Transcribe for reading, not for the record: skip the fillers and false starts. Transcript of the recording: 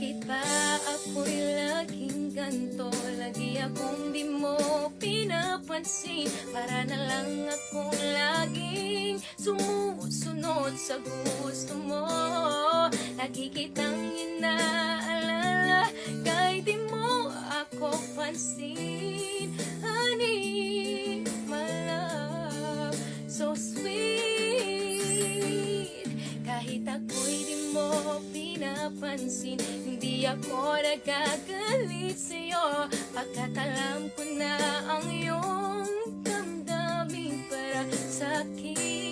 Bakit ba ako'y laging ganto? Lagi akong di mo pinapansin. Para na lang akong laging sumusunod sa gusto mo. Lagi kitang inaalala, kahit di mo ako pansin. Honey, my love, so sweet. Kahit ako'y di mo pinapansin, hindi ako nagagalit sa'yo, pagkat alam ko na ang iyong damdamin para sa'kin.